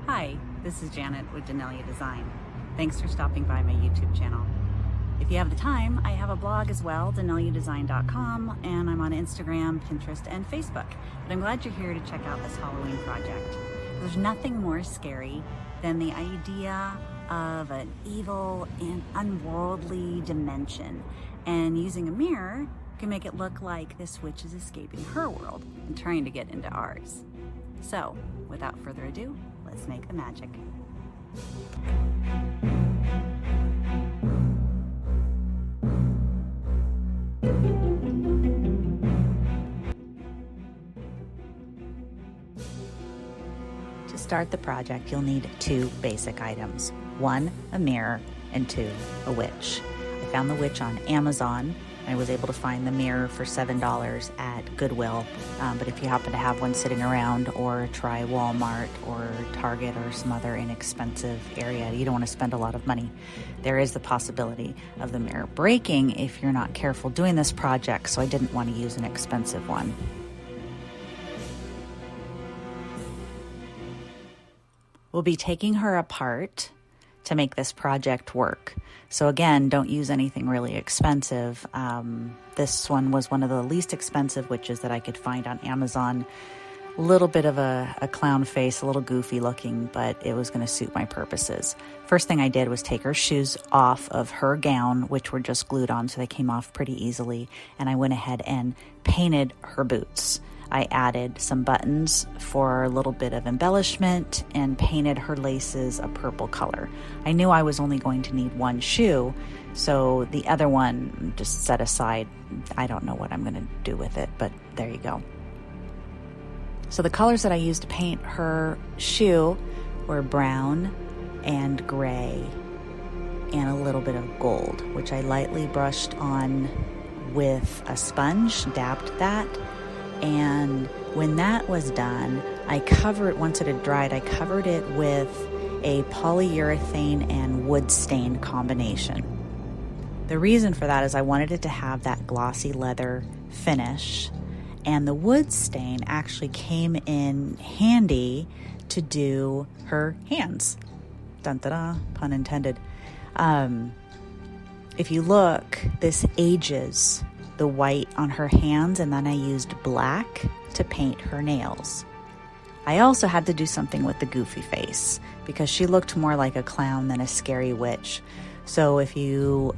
Hi, this is Janet with Danelia Design. Thanks for stopping by my YouTube channel. If you have the time, I have a blog as well, daneliadesign.com, and I'm on Instagram, Pinterest, and Facebook. But I'm glad you're here to check out this Halloween project. There's nothing more scary than the idea of an evil and unworldly dimension, and using a mirror can make it look like this witch is escaping her world and trying to get into ours. So, without further ado, let's make the magic. To start the project, you'll need two basic items. One, a mirror, and two, a witch. I found the witch on Amazon. I was able to find the mirror for $7 at Goodwill, but if you happen to have one sitting around, or try Walmart or Target or some other inexpensive area, you don't want to spend a lot of money. There is the possibility of the mirror breaking if you're not careful doing this project, so I didn't want to use an expensive one. We'll be taking her apart to make this project work. So again, don't use anything really expensive. This one was one of the least expensive witches that I could find on Amazon. A little bit of a clown face, a little goofy looking, but it was going to suit my purposes. First thing I did was take her shoes off of her gown, which were just glued on, so they came off pretty easily. And I went ahead and painted her boots. I added some buttons for a little bit of embellishment and painted her laces a purple color. I knew I was only going to need one shoe, so the other one just set aside. I don't know what I'm going to do with it, but there you go. So the colors that I used to paint her shoe were brown and gray and a little bit of gold, which I lightly brushed on with a sponge, dabbed that. And when that was done, once it had dried, I covered it with a polyurethane and wood stain combination. The reason for that is I wanted it to have that glossy leather finish, and the wood stain actually came in handy to do her hands. Dun da da, pun intended. If you look, this ages the white on her hands, and then I used black to paint her nails. I also had to do something with the goofy face because she looked more like a clown than a scary witch. So if you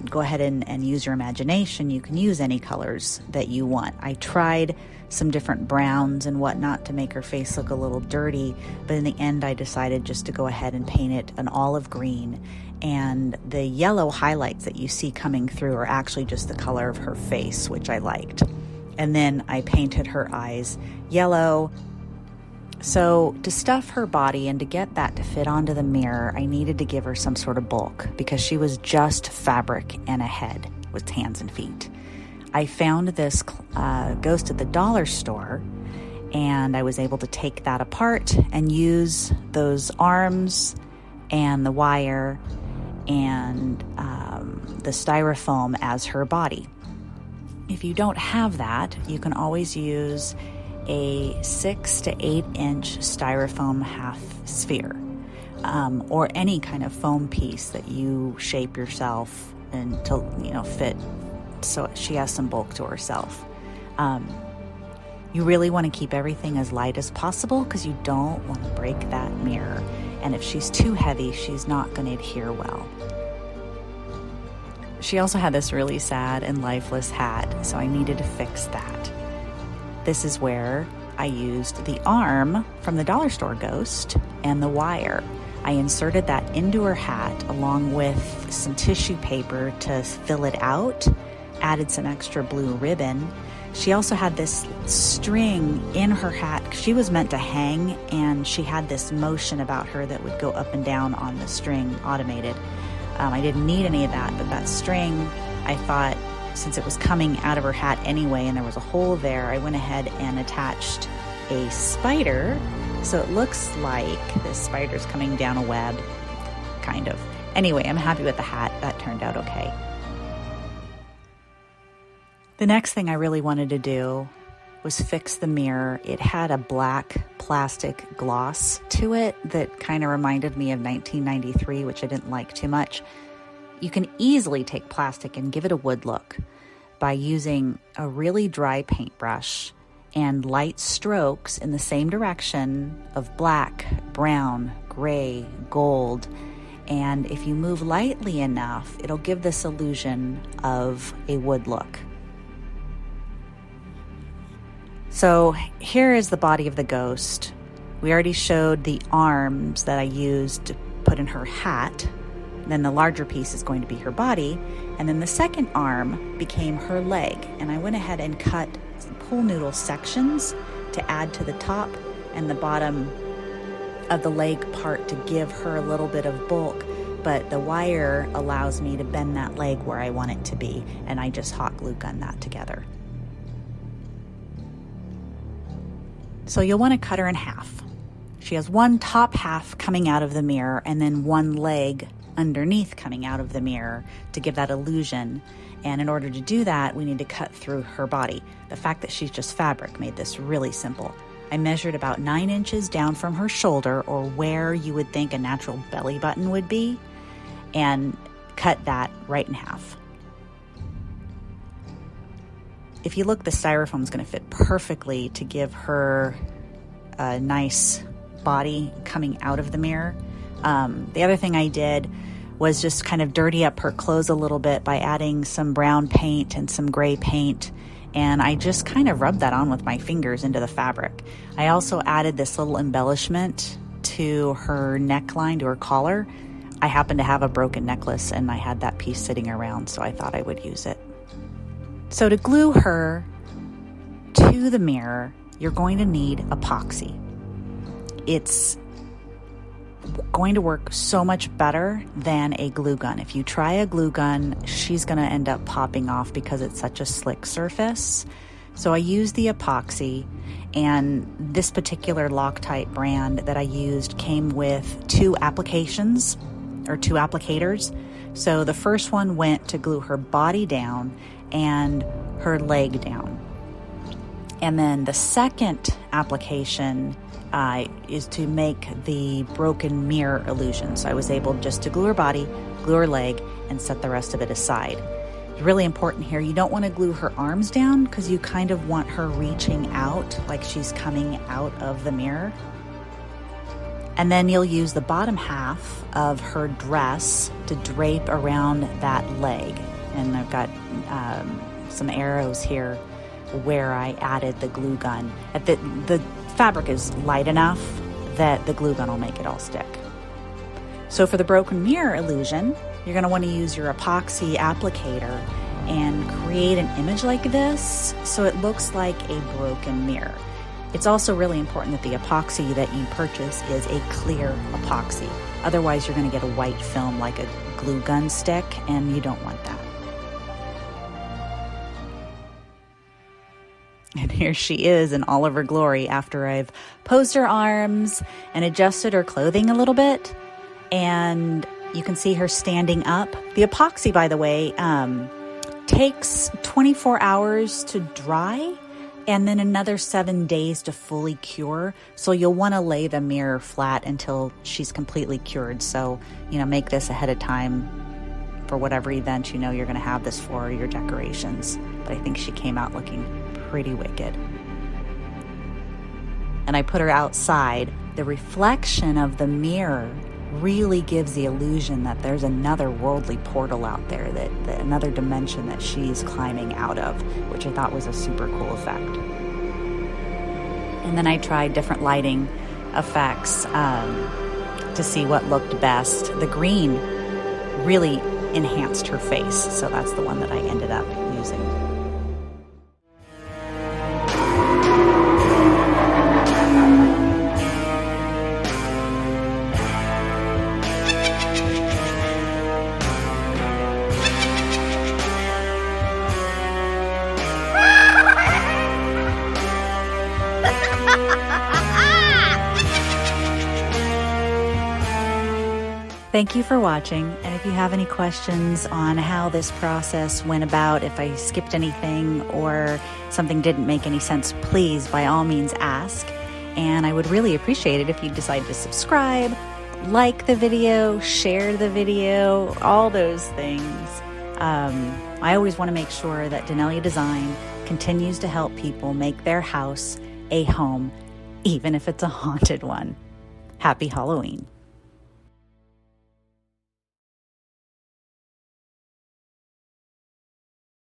go ahead and use your imagination, you can use any colors that you want. I tried some different browns and whatnot to make her face look a little dirty, but in the end I decided just to go ahead and paint it an olive green, and the yellow highlights that you see coming through are actually just the color of her face, which I liked. And then I painted her eyes yellow. So to stuff her body and to get that to fit onto the mirror, I needed to give her some sort of bulk because she was just fabric and a head with hands and feet. I found this ghost at the dollar store, and I was able to take that apart and use those arms and the wire and the styrofoam as her body. If you don't have that, you can always use a 6 to 8 inch styrofoam half sphere, or any kind of foam piece that you shape yourself and to fit so she has some bulk to herself. You really want to keep everything as light as possible because you don't want to break that mirror. And if she's too heavy, she's not going to adhere well. She also had this really sad and lifeless hat, so I needed to fix that. This is where I used the arm from the dollar store ghost and the wire. I inserted that into her hat along with some tissue paper to fill it out, added some extra blue ribbon. She also had this string in her hat. She was meant to hang, and she had this motion about her that would go up and down on the string, automated. I didn't need any of that, but that string, I thought, since it was coming out of her hat anyway and there was a hole there, I went ahead and attached a spider, so it looks like this spider's coming down a web, kind of. Anyway, I'm happy with the hat. That turned out okay. The next thing I really wanted to do was fix the mirror. It had a black plastic gloss to it that kind of reminded me of 1993, which I didn't like too much. You can easily take plastic and give it a wood look by using a really dry paintbrush and light strokes in the same direction of black, brown, gray, gold. And if you move lightly enough, it'll give this illusion of a wood look. So here is the body of the ghost. We already showed the arms that I used to put in her hat. Then the larger piece is going to be her body. And then the second arm became her leg. And I went ahead and cut some pool noodle sections to add to the top and the bottom of the leg part to give her a little bit of bulk. But the wire allows me to bend that leg where I want it to be. And I just hot glue gun that together. So you'll want to cut her in half. She has one top half coming out of the mirror and then one leg underneath coming out of the mirror to give that illusion. And in order to do that, we need to cut through her body. The fact that she's just fabric made this really simple. I measured about 9 inches down from her shoulder, or where you would think a natural belly button would be, and cut that right in half. If you look, the styrofoam is going to fit perfectly to give her a nice body coming out of the mirror. The other thing I did was just kind of dirty up her clothes a little bit by adding some brown paint and some gray paint. And I just kind of rubbed that on with my fingers into the fabric. I also added this little embellishment to her neckline, to her collar. I happened to have a broken necklace and I had that piece sitting around, so I thought I would use it. So to glue her to the mirror, you're going to need epoxy. It's going to work so much better than a glue gun. If you try a glue gun, she's going to end up popping off because it's such a slick surface. So I used the epoxy, and this particular Loctite brand that I used came with 2 applications, or 2 applicators. So the first one went to glue her body down and her leg down. And then the second application is to make the broken mirror illusion. So I was able just to glue her body, glue her leg, and set the rest of it aside. It's really important here. You don't want to glue her arms down because you kind of want her reaching out like she's coming out of the mirror. And then you'll use the bottom half of her dress to drape around that leg. And I've got some arrows here where I added the glue gun. The fabric is light enough that the glue gun will make it all stick. So for the broken mirror illusion, you're going to want to use your epoxy applicator and create an image like this so it looks like a broken mirror. It's also really important that the epoxy that you purchase is a clear epoxy. Otherwise, you're going to get a white film like a glue gun stick, and you don't want that. And here she is in all of her glory after I've posed her arms and adjusted her clothing a little bit. And you can see her standing up. The epoxy, by the way, takes 24 hours to dry and then another 7 days to fully cure. So you'll want to lay the mirror flat until she's completely cured. So, make this ahead of time for whatever event you're going to have this for, your decorations. But I think she came out looking pretty wicked. And I put her outside. The reflection of the mirror really gives the illusion that there's another worldly portal out there, that another dimension that she's climbing out of, which I thought was a super cool effect. And then I tried different lighting effects to see what looked best. The green really enhanced her face, so that's the one that I ended up using. Thank you for watching, and if you have any questions on how this process went about, if I skipped anything or something didn't make any sense, please, by all means, ask. And I would really appreciate it if you decide to subscribe, like the video, share the video, all those things. I always want to make sure that Danelia Design continues to help people make their house a home, even if it's a haunted one. Happy Halloween.